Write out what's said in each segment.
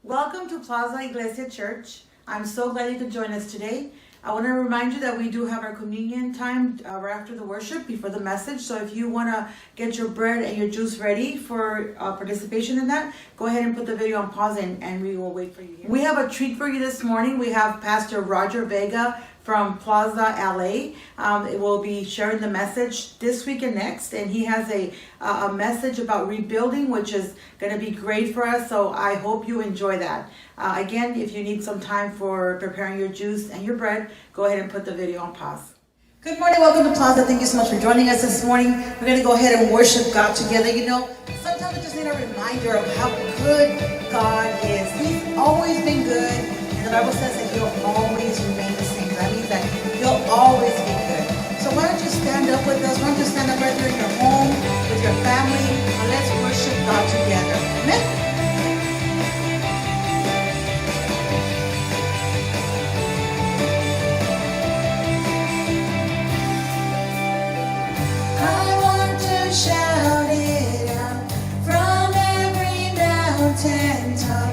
Welcome to Plaza Iglesia Church. I'm so glad you could join us today. I want to remind you that we do have our communion time right after the worship, before the message. So if you want to get your bread and your juice ready for participation in that, go ahead and put the video on pause and we will wait for you here. We have a treat for you this morning. We have Pastor Roger Vega from Plaza LA. It will be sharing the message this week and next, and he has a message about rebuilding, which is going to be great for us. So I hope you enjoy that. Again, if you need some time for preparing your juice and your bread, go ahead and put the video on pause. Good morning, welcome to Plaza. Thank you so much for joining us this morning. We're going to go ahead and worship God together. You know, sometimes we just need a reminder of how good God is. He's always been good, and the Bible says that He'll always remain the same. That means that He'll always be good. So why don't you stand up with us? Why don't you stand up right there in your home, with your family, and let's worship God together. Amen? Shout it out from every mountain top.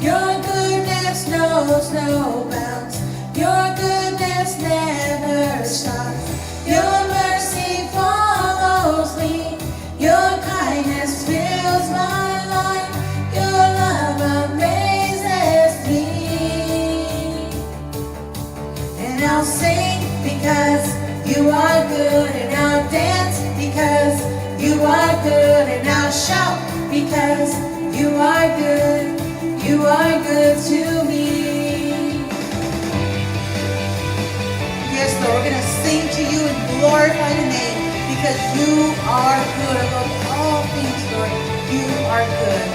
Your goodness knows no bounds. Your goodness never stops. Your mercy follows me. Your kindness fills my life. Your love amazes me. And I'll sing because you are good, and I'll dance because you are good, and I'll shout because you are good. You are good to me. Yes, Lord, we're going to sing to you and glorify your name because you are good above all things, Lord. You are good.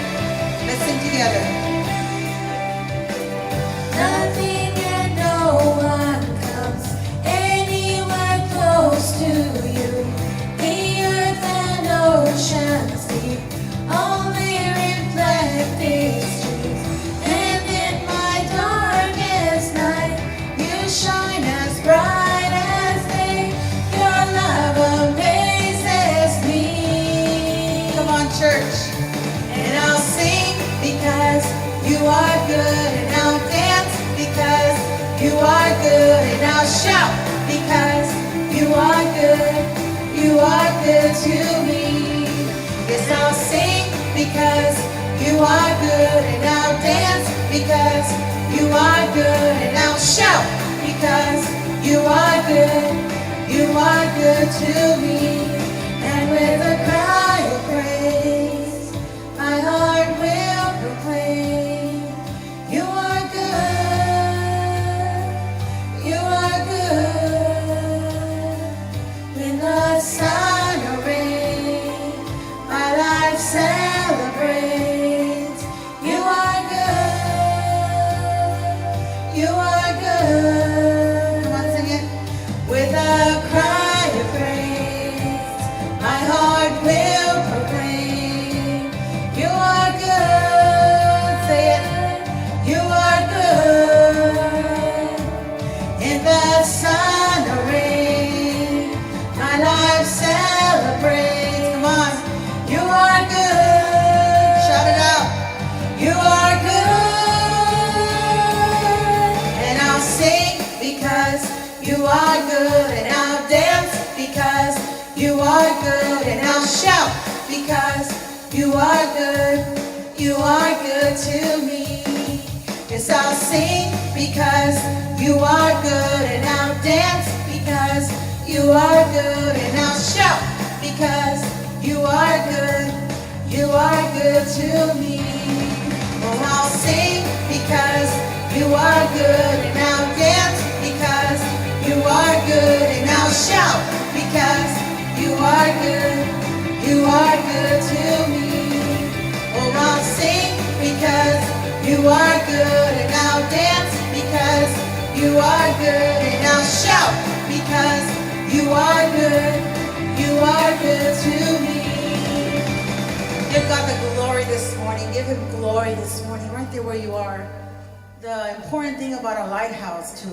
Let's sing together. Nothing and no one comes anywhere close to you. The earth and oceans deep only reflect its truth. And in my darkest night, you shine as bright as day. Your love amazes me. Come on, church. And I'll sing because you are good, and I'll dance because you are good, and I'll shout because you are good. You are good to me. Yes, I'll sing because you are good, and I'll dance because you are good, and I'll shout because you are good. You are good to me. And with a cry of praise, my heart will proclaim, you are good. You are good. When the sun or rain, my life celebrates. You are good. You are good. Come on, sing it. With a cry of praise, my heart will proclaim, you are good. Say it. You are good. In the sun or rain, my life celebrates. Come on. You are good. Shout it out. You are good. And I'll sing because you are good, and I'll dance because you are good, and I'll shout because you are good. You are good to me. Yes, I'll sing because you are good, and I'll dance because you are good, and I'll shout because you are good. You are good to me. Oh, I'll sing because you are good, and I'll dance because you are good, and I'll shout because you are good. You are good to me. Oh, I'll sing because you are good, and I'll dance because you are good, and I'll shout because you are good. You are good to me. Give God the glory this morning. Give Him glory this morning, right there where you are. The important thing about a lighthouse to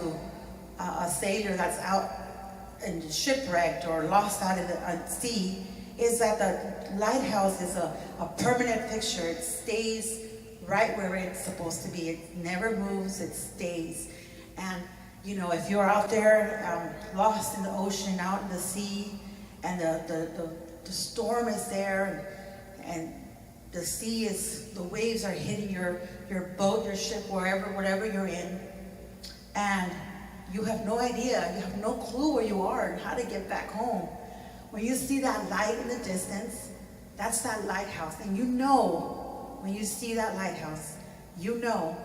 a sailor that's out and shipwrecked or lost out in the sea is that the lighthouse is a permanent fixture. It stays right where it's supposed to be. It never moves, it stays. And you know, if you're out there lost in the ocean, out in the sea, and the storm is there, and the sea is, the waves are hitting your boat, your ship, whatever you're in, and you have no idea, you have no clue where you are and how to get back home. When you see that light in the distance, that's that lighthouse. And you know, when you see that lighthouse, you know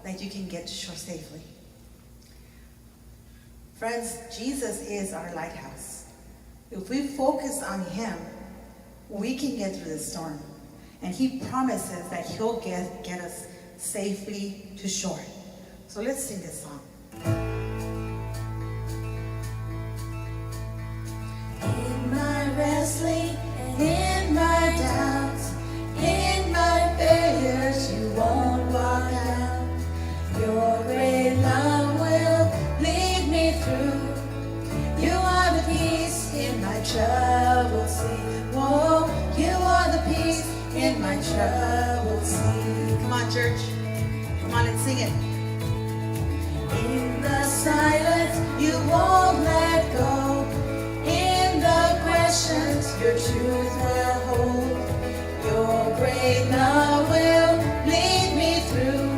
that you can get to shore safely. Friends, Jesus is our lighthouse. If we focus on him, we can get through this storm. And he promises that he'll get us safely to shore. So let's sing this song. In my wrestling and in my doubts, in my failures, you won't walk out. Your great love will lead me through. You are the peace in my troubled sea. Whoa, you are the peace in my troubled sea. Come on, church. Come on, let's sing it. In the silence, you won't let go. In the questions, your truth will hold. Your great love will lead me through.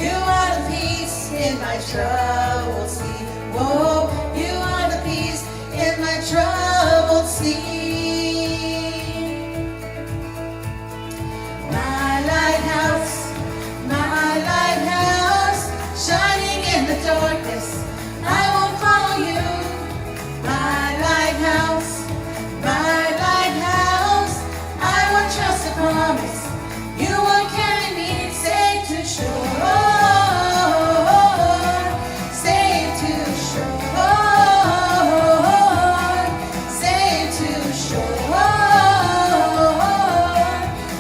You are the peace in my troubled sea. Whoa, you are the peace in my troubled sea. My lighthouse, shining in the darkness, I will follow you. My lighthouse, I will trust the promise. You will carry me safe to shore, safe to shore, safe to shore,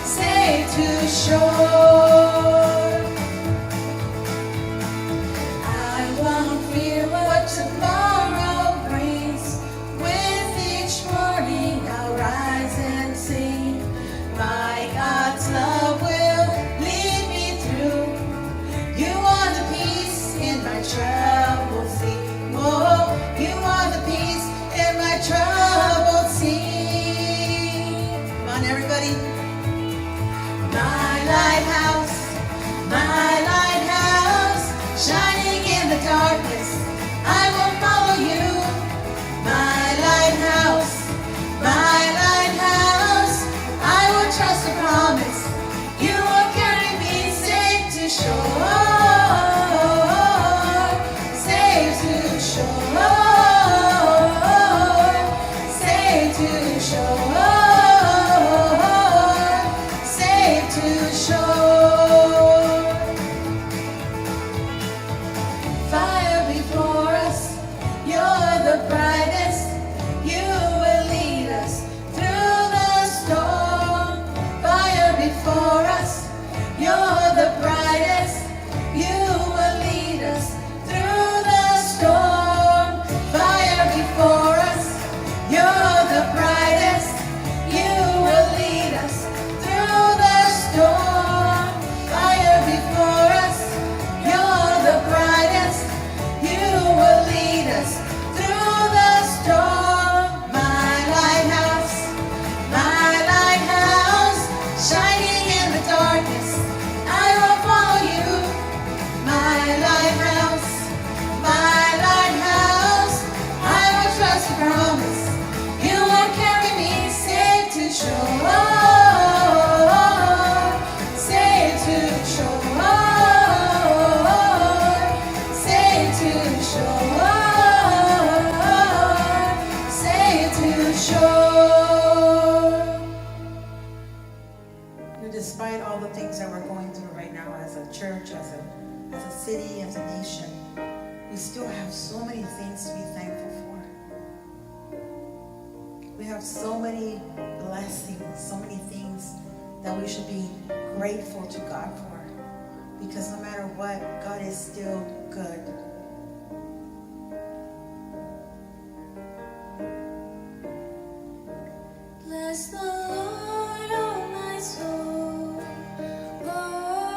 safe to shore. Tomorrow brings. With each morning I'll rise and sing. My God's love will lead me through. You are the peace in my troubled sea. Oh, you are the peace in my troubled sea. Come on, everybody. My lighthouse, shining in the darkness, I will follow you. My lighthouse, I will trust the promise. You will carry me safe to shore, safe to shore, safe to shore, safe to shore. Fire before us, you're the brightest. You will lead us through the storm. Fire before us, you're the brightest. You will lead us through the storm. Fire before us, you're the brightest. You will lead us through the storm. Fire before us, you're the brightest. You will lead us through the storm. My lighthouse, shining in the darkness, I will follow you. My lighthouse, I will trust the promise. You will carry me safe to shore, safe to shore, safe to shore, safe to shore. Despite all the things that we're going through right now as a church, as a city, as a nation, we still have so many things to be thankful for. We have so many blessings, so many things that we should be grateful to God for. Because no matter what, God is still good. Bless the Lord, oh my soul. Oh,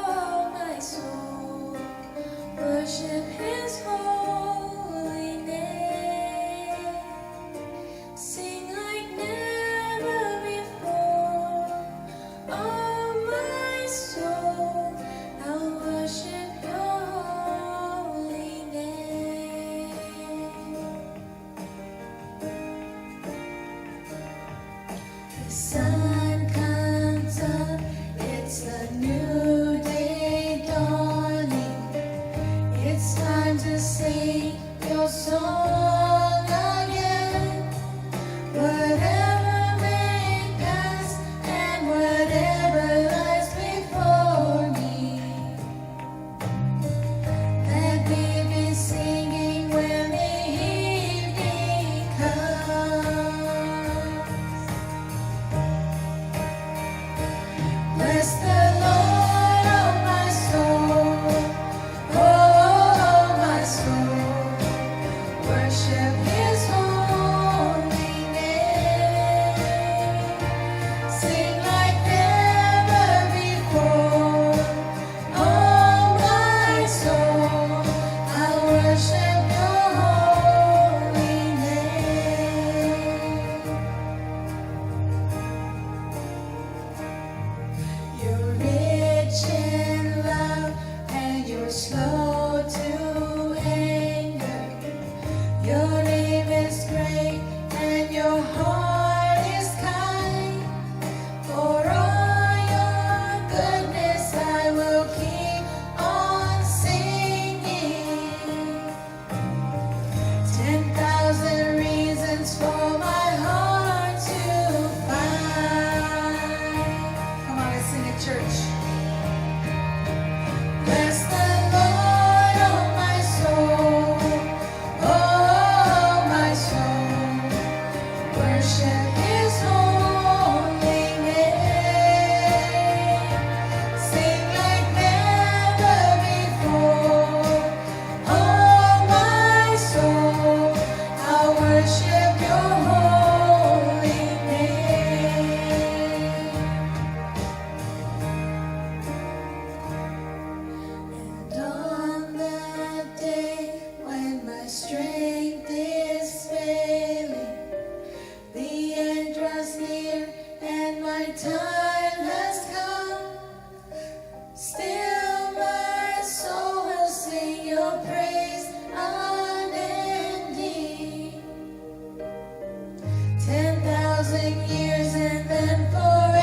church. Bless the Lord, oh my soul, oh my soul. Worship His holy name. Sing like never before, oh my soul. I'll worship Your holy name. And on that day when my strength is failing, the end draws near and my time has come. Still my soul will sing Your praise unending. 10,000 years and then forevermore.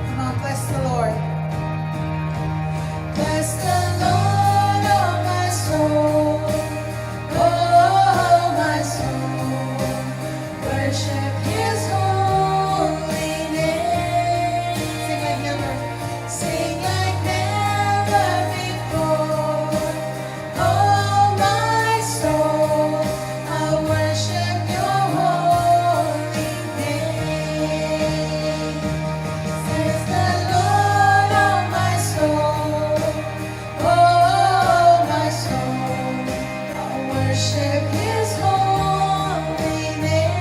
Come on, bless the Lord. Bless the Lord, oh my soul, oh my soul. Worship His holy name. Sing like never before. Oh my soul, I'll worship Your holy name. Says the Lord, oh my soul, oh my soul. I'll worship His holy name.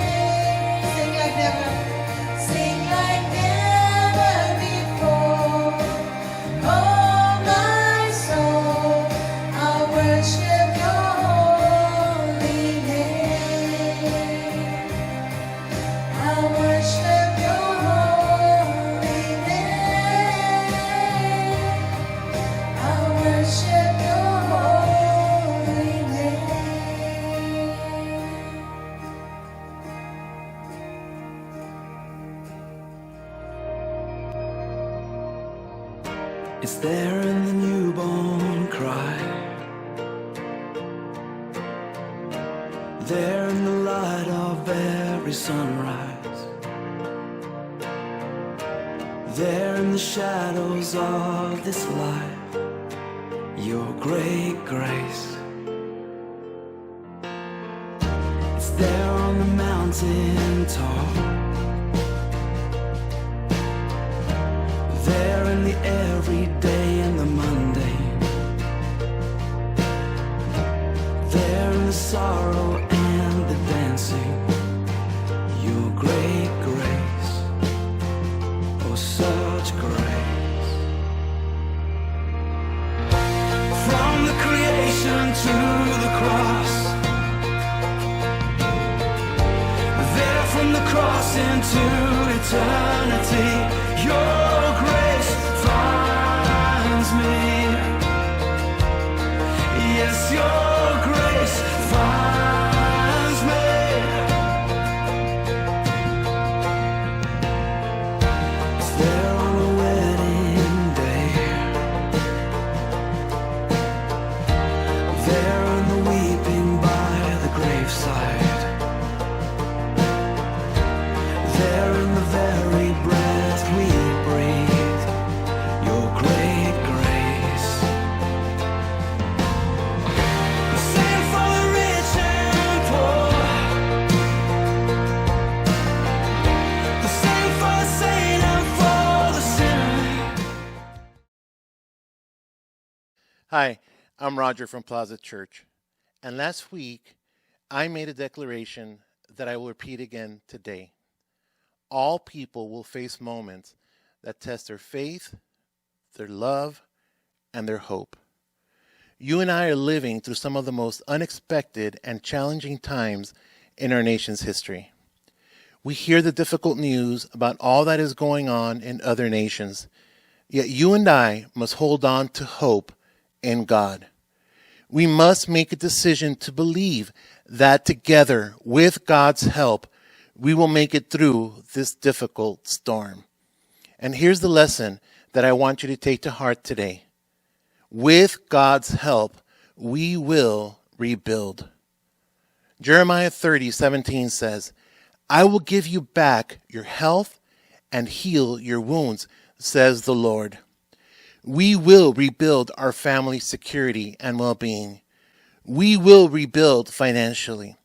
Sing like never before. Oh my soul, I'll worship Your holy name. I'll worship Your holy name. I'll worship Your holy name. It's there in the newborn cry, there in the light of every sunrise, there in the shadows of this life, Your great grace. It's there on the mountain top, there in the everyday and the mundane, there in the sorrow and the dancing, Your great grace, oh such grace. From the creation to the cross, there from the cross into eternity, Your grace finds me. Yes, Your grace finds me. It's there on the wedding day, there in the weeping by the graveside, there in the very breath we breathe, Your great grace. The same for the rich and poor, the same for the saint and for the sinner. Hi, I'm Roger from Plaza Church, and last week I made a declaration that I will repeat again today. All people will face moments that test their faith, their love, and their hope. You and I are living through some of the most unexpected and challenging times in our nation's history. We hear the difficult news about all that is going on in other nations, yet you and I must hold on to hope in God. We must make a decision to believe that together, with God's help, we will make it through this difficult storm. And here's the lesson that I want you to take to heart today. With God's help, we will rebuild. Jeremiah 30:17 says, I will give you back your health and heal your wounds, says the Lord. We will rebuild our family security and well-being. We will rebuild financially.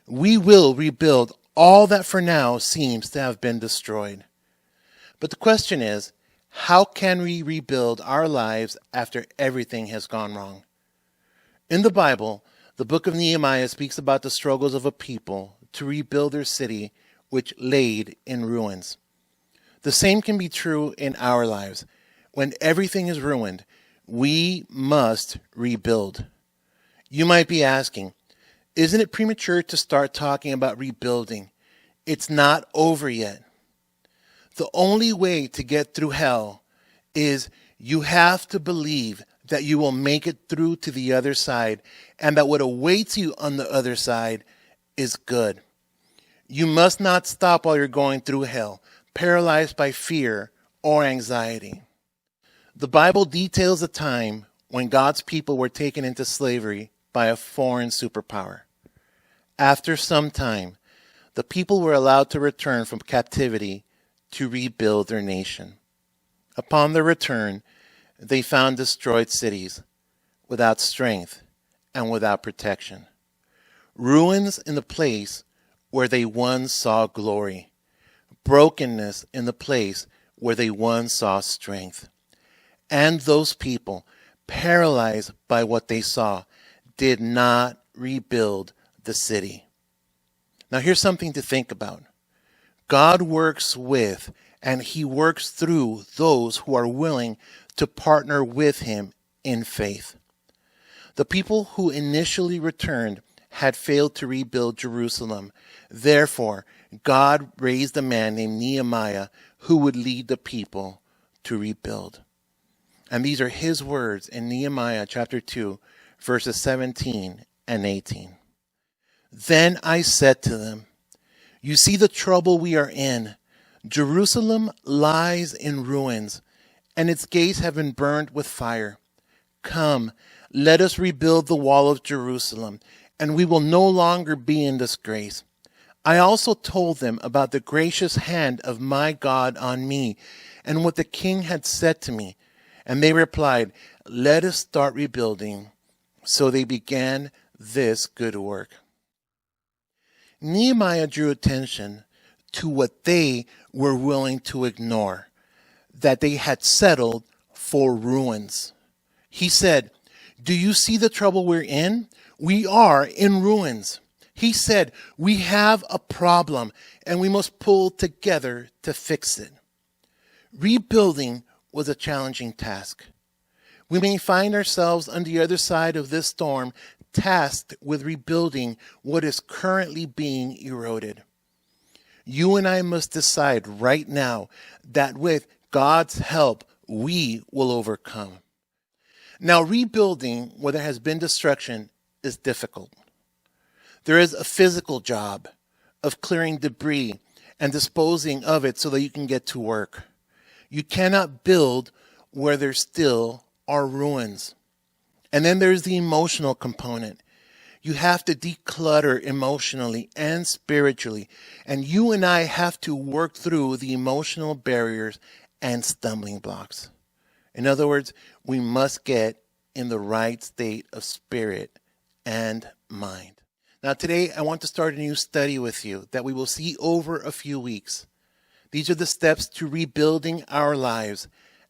We will rebuild all that for now seems to have been destroyed. But the question is, how can we rebuild our lives after everything has gone wrong? In the Bible, the book of Nehemiah speaks about the struggles of a people to rebuild their city, which laid in ruins. The same can be true in our lives. When everything is ruined, we must rebuild. You might be asking, isn't it premature to start talking about rebuilding? It's not over yet. The only way to get through hell is you have to believe that you will make it through to the other side and that what awaits you on the other side is good. You must not stop while you're going through hell, paralyzed by fear or anxiety. The Bible details a time when God's people were taken into slavery by a foreign superpower. After some time, the people were allowed to return from captivity to rebuild their nation. Upon their return, they found destroyed cities without strength and without protection. Ruins in the place where they once saw glory. Brokenness in the place where they once saw strength. And those people, paralyzed by what they saw, did not rebuild the city. Now here's something to think about. God works with and he works through those who are willing to partner with him in faith. The people who initially returned had failed to rebuild Jerusalem. Therefore, God raised a man named Nehemiah who would lead the people to rebuild. And these are his words in Nehemiah chapter 2, verses 17 and 18. Then I said to them, you see the trouble we are in. Jerusalem lies in ruins, and its gates have been burned with fire. Come, let us rebuild the wall of Jerusalem, and we will no longer be in disgrace. I also told them about the gracious hand of my God on me, and what the king had said to me. And they replied, let us start rebuilding. So they began this good work. Nehemiah drew attention to what they were willing to ignore, that they had settled for ruins. He said, do you see the trouble we're in? We are in ruins. He said, we have a problem and we must pull together to fix it. Rebuilding was a challenging task. We may find ourselves on the other side of this storm, tasked with rebuilding what is currently being eroded. You and I must decide right now that with God's help, we will overcome. Now, rebuilding where there has been destruction is difficult. There is a physical job of clearing debris and disposing of it so that you can get to work. You cannot build where there still are ruins. And then there's the emotional component. You have to declutter emotionally and spiritually. And you and I have to work through the emotional barriers and stumbling blocks. In other words, we must get in the right state of spirit and mind. Now today, I want to start a new study with you that we will see over a few weeks. These are the steps to rebuilding our lives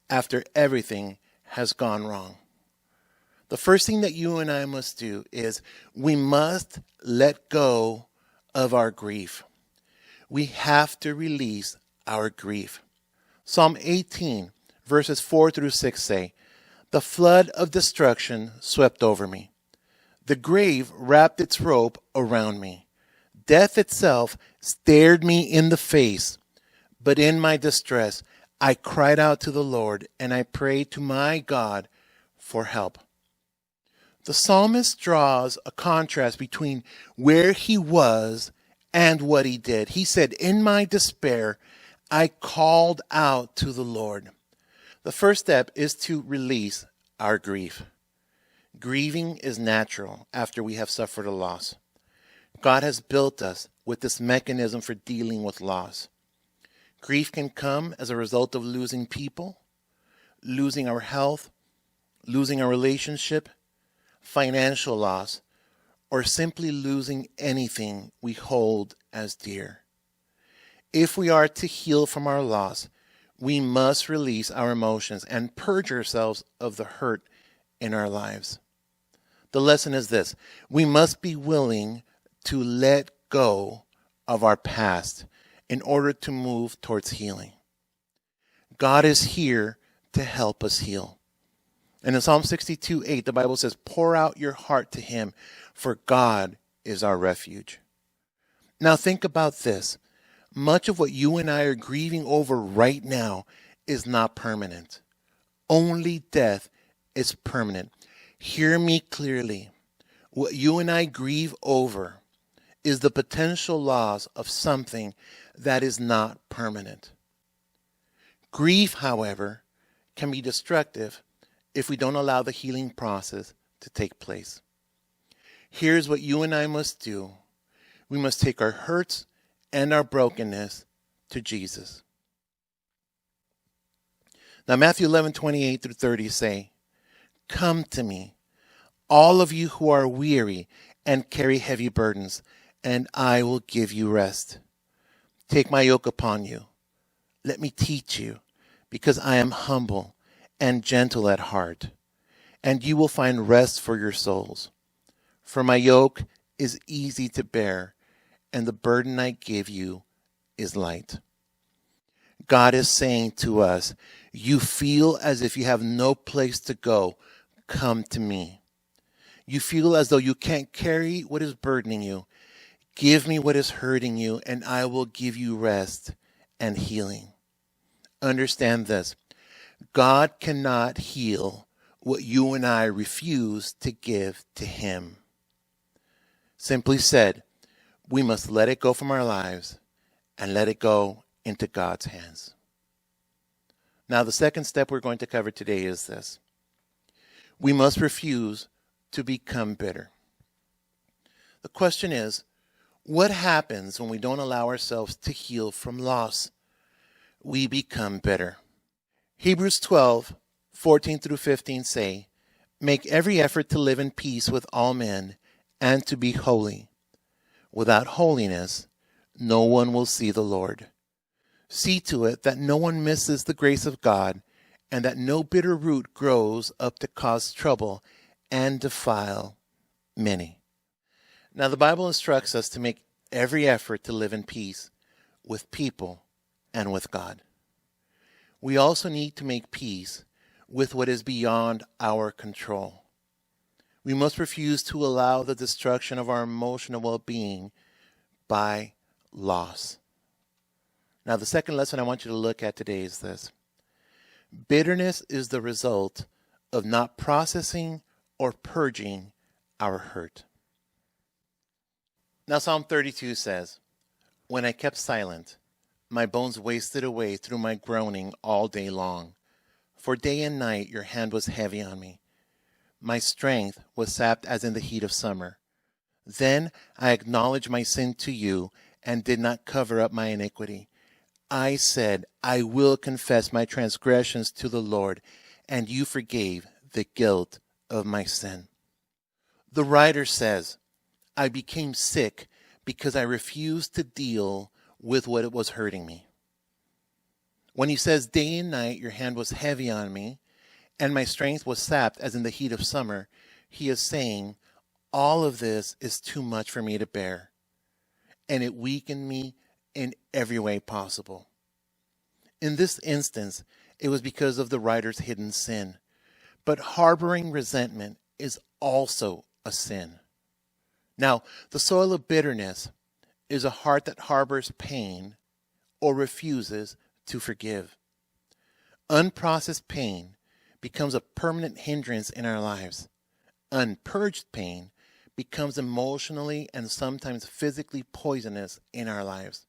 after everything has gone wrong. The first thing that you and I must do is we must let go of our grief. We have to release our grief. Psalm 18, verses 4 through 6 say, the flood of destruction swept over me. The grave wrapped its rope around me. Death itself stared me in the face. But in my distress, I cried out to the Lord, and I prayed to my God for help. The psalmist draws a contrast between where he was and what he did. He said, in my despair, I called out to the Lord. The first step is to release our grief. Grieving is natural after we have suffered a loss. God has built us with this mechanism for dealing with loss. Grief can come as a result of losing people, losing our health, losing our relationship, financial loss, or simply losing anything we hold as dear. If we are to heal from our loss, we must release our emotions and purge ourselves of the hurt in our lives. The lesson is this: we must be willing to let go of our past in order to move towards healing. God is here to help us heal. And in Psalm 62:8, the Bible says, "Pour out your heart to him, for God is our refuge." Now think about this. Much of what you and I are grieving over right now is not permanent. Only death is permanent. Hear me clearly. What you and I grieve over is the potential loss of something that is not permanent. Grief, however, can be destructive if we don't allow the healing process to take place. Here's what you and I must do. We must take our hurts and our brokenness to Jesus. Now, Matthew 11:28-30 say, "Come to me, all of you who are weary and carry heavy burdens, and I will give you rest. Take my yoke upon you. Let me teach you, because I am humble and gentle at heart, and you will find rest for your souls. For my yoke is easy to bear, and the burden I give you is light." God is saying to us, you feel as if you have no place to go, come to me. You feel as though you can't carry what is burdening you, give me what is hurting you, and I will give you rest and healing. Understand this: God cannot heal what you and I refuse to give to him. Simply said, we must let it go from our lives and let it go into God's hands. Now, the second step we're going to cover today is this: we must refuse to become bitter. The question is, what happens when we don't allow ourselves to heal from loss? We become bitter. Hebrews 12:14-15 say, "Make every effort to live in peace with all men and to be holy. Without holiness, no one will see the Lord. See to it that no one misses the grace of God, and that no bitter root grows up to cause trouble and defile many." Now, the Bible instructs us to make every effort to live in peace with people and with God. We also need to make peace with what is beyond our control. We must refuse to allow the destruction of our emotional well-being by loss. Now, the second lesson I want you to look at today is this: bitterness is the result of not processing or purging our hurt. Now, Psalm 32 says, "When I kept silent, my bones wasted away through my groaning all day long. For day and night your hand was heavy on me. My strength was sapped as in the heat of summer. Then I acknowledged my sin to you and did not cover up my iniquity. I said, I will confess my transgressions to the Lord, and you forgave the guilt of my sin." The writer says, I became sick because I refused to deal with what was hurting me. When he says, day and night your hand was heavy on me, and my strength was sapped as in the heat of summer, he is saying, all of this is too much for me to bear, and it weakened me in every way possible. In this instance, it was because of the writer's hidden sin, but harboring resentment is also a sin. Now, the soil of bitterness is a heart that harbors pain or refuses to forgive. Unprocessed pain becomes a permanent hindrance in our lives. Unpurged pain becomes emotionally and sometimes physically poisonous in our lives.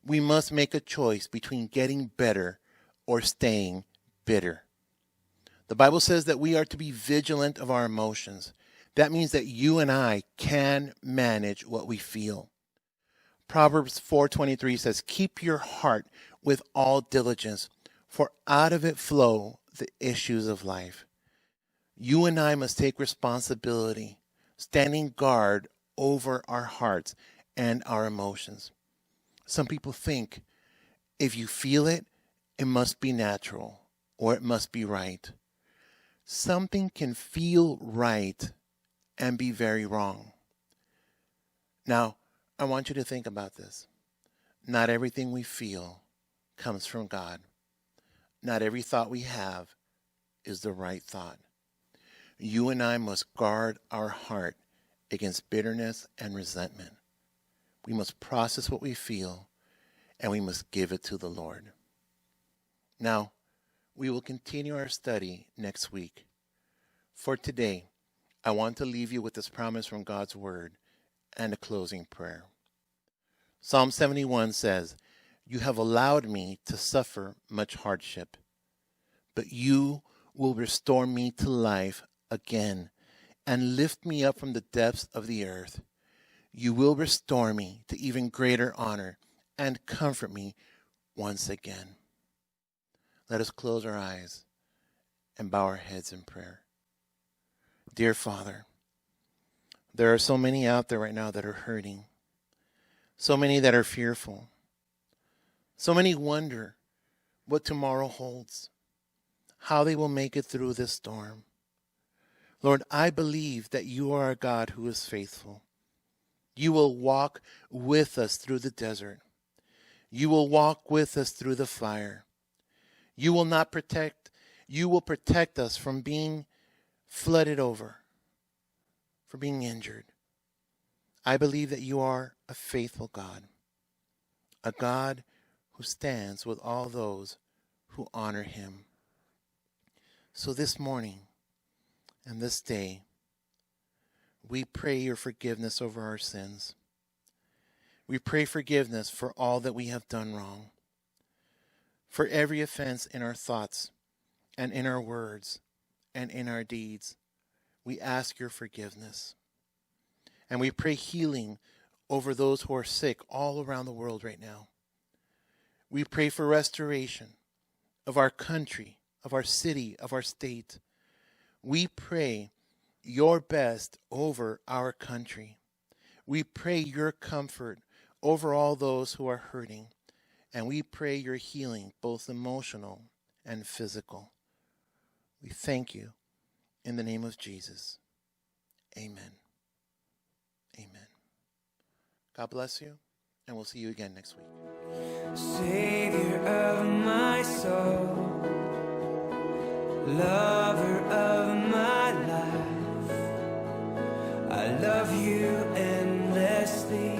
We must make a choice between getting better or staying bitter. The Bible says that we are to be vigilant of our emotions, That means that you and I can manage what we feel. Proverbs 4:23 says, "Keep your heart with all diligence, for out of it flow the issues of life." You and I must take responsibility, standing guard over our hearts and our emotions. Some people think if you feel it, it must be natural or it must be right. Something can feel right and be very wrong. Now, I want you to think about this. Not everything we feel comes from God. Not every thought we have is the right thought. You and I must guard our heart against bitterness and resentment. We must process what we feel, and we must give it to the Lord. Now, we will continue our study next week. For today, I want to leave you with this promise from God's Word and a closing prayer. Psalm 71 says, "You have allowed me to suffer much hardship, but you will restore me to life again and lift me up from the depths of the earth. You will restore me to even greater honor and comfort me once again." Let us close our eyes and bow our heads in prayer. Dear Father, there are so many out there right now that are hurting, so many that are fearful, so many wonder what tomorrow holds, how they will make it through this storm. Lord, I believe that you are a God who is faithful. You will walk with us through the desert. You will walk with us through the fire. You will protect us from being flooded over, from being injured. I believe that you are a faithful God, a God who stands with all those who honor him. So this morning and this day, we pray your forgiveness over our sins. We pray forgiveness for all that we have done wrong, for every offense in our thoughts and in our words and in our deeds. We ask your forgiveness. And we pray healing over those who are sick all around the world right now. We pray for restoration of our country, of our city, of our state. We pray your best over our country. We pray your comfort over all those who are hurting. And we pray your healing, both emotional and physical. We thank you in the name of Jesus. Amen. Amen. God bless you, and we'll see you again next week. Savior of my soul, lover of my life, I love you endlessly,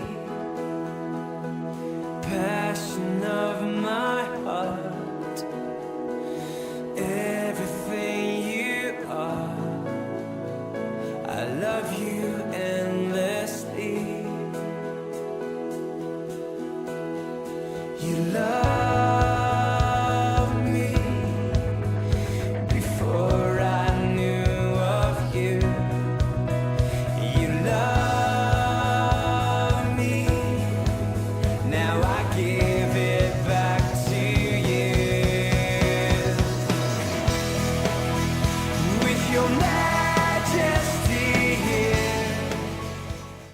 passion of my heart, everything you are, I love you endlessly. You love